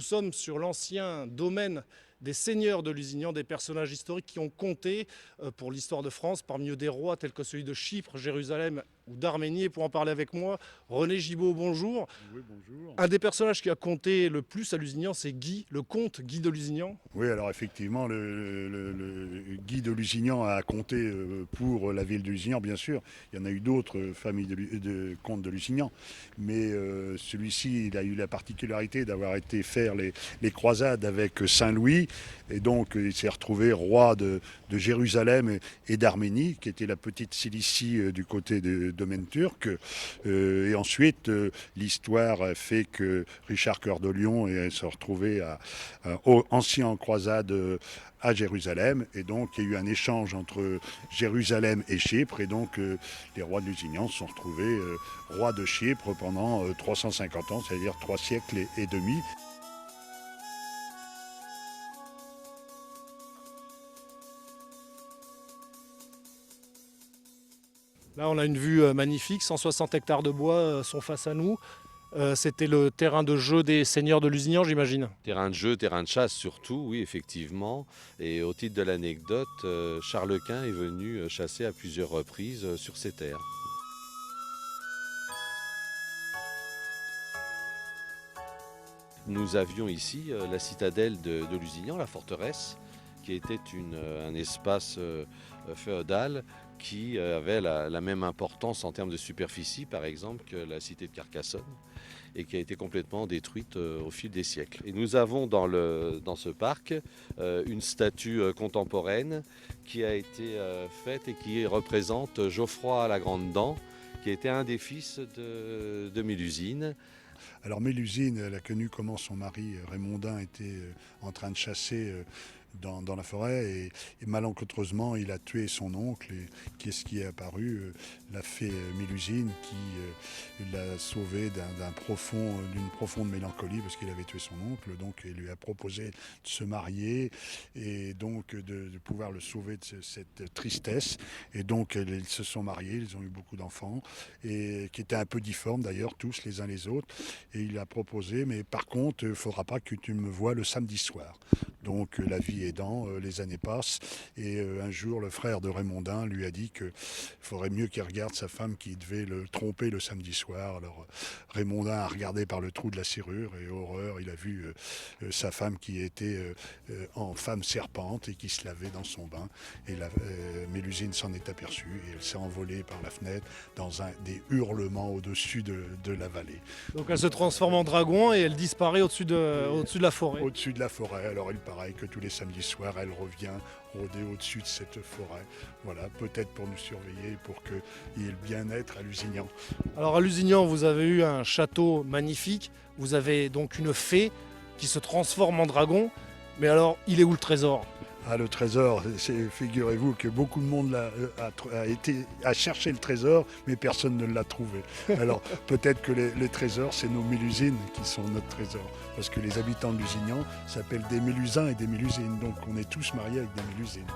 sommes sur l'ancien domaine des seigneurs de Lusignan, des personnages historiques qui ont compté pour l'histoire de France, parmi eux des rois tels que celui de Chypre, Jérusalem ou d'Arménie. Et pour en parler avec moi, René Gibaud, bonjour. Oui, bonjour. Un des personnages qui a compté le plus à Lusignan, c'est Guy, le comte Guy de Lusignan. Oui, alors effectivement, le Guy de Lusignan a compté pour la ville de Lusignan, bien sûr. Il y en a eu d'autres familles de comtes de Lusignan. Mais celui-ci, il a eu la particularité d'avoir été faire les croisades avec Saint-Louis. Et donc, il s'est retrouvé roi de Jérusalem et d'Arménie, qui était la petite Cilicie du côté des domaines turcs. Et ensuite, l'histoire fait que Richard Cœur de Lion s'est retrouvé ancien en croisade à Jérusalem. Et donc, il y a eu un échange entre Jérusalem et Chypre. Et donc, les rois de Lusignan se sont retrouvés rois de Chypre pendant 350 ans, c'est-à-dire 3 siècles et demi. Là, on a une vue magnifique, 160 hectares de bois sont face à nous. C'était le terrain de jeu des seigneurs de Lusignan, j'imagine. Terrain de jeu, terrain de chasse surtout, oui, effectivement. Et au titre de l'anecdote, Charles Quint est venu chasser à plusieurs reprises sur ces terres. Nous avions ici la citadelle de Lusignan, la forteresse, qui était un espace féodal qui avait la même importance en termes de superficie, par exemple, que la cité de Carcassonne, et qui a été complètement détruite au fil des siècles. Et nous avons dans ce parc une statue contemporaine qui a été faite et qui représente Geoffroy la Grande Dent, qui était un des fils de Mélusine. Alors Mélusine, elle a connu comment son mari Raymondin était en train de chasser dans la forêt et malencontreusement il a tué son oncle et qu'est-ce qui est apparu la fée Mélusine qui l'a sauvé d'une profonde mélancolie parce qu'il avait tué son oncle, donc il lui a proposé de se marier et donc de pouvoir le sauver de cette tristesse, et donc ils se sont mariés, ils ont eu beaucoup d'enfants et qui étaient un peu difformes d'ailleurs tous les uns les autres, et il a proposé mais par contre il ne faudra pas que tu me vois le samedi soir. Donc la vie aidant, les années passent et un jour le frère de Raymondin lui a dit qu'il faudrait mieux qu'il regarde sa femme qui devait le tromper le samedi soir. Alors Raymondin a regardé par le trou de la serrure et horreur, il a vu sa femme qui était en femme serpente et qui se lavait dans son bain, et Mélusine s'en est aperçue et elle s'est envolée par la fenêtre dans des hurlements au-dessus de la vallée. Donc elle se transforme en dragon et elle disparaît au-dessus de la forêt. Au-dessus de la forêt, alors il paraît que tous les samedis soirs, elle revient rôder au-dessus de cette forêt. Voilà, peut-être pour nous surveiller, pour qu'il y ait le bien-être à Lusignan. Alors à Lusignan, vous avez eu un château magnifique, vous avez donc une fée qui se transforme en dragon, mais alors il est où le trésor ? Ah, le trésor, figurez-vous que beaucoup de monde a cherché le trésor, mais personne ne l'a trouvé. Alors peut-être que les trésors, c'est nos Mélusines qui sont notre trésor. Parce que les habitants de Lusignan s'appellent des Mélusins et des Mélusines. Donc on est tous mariés avec des Mélusines.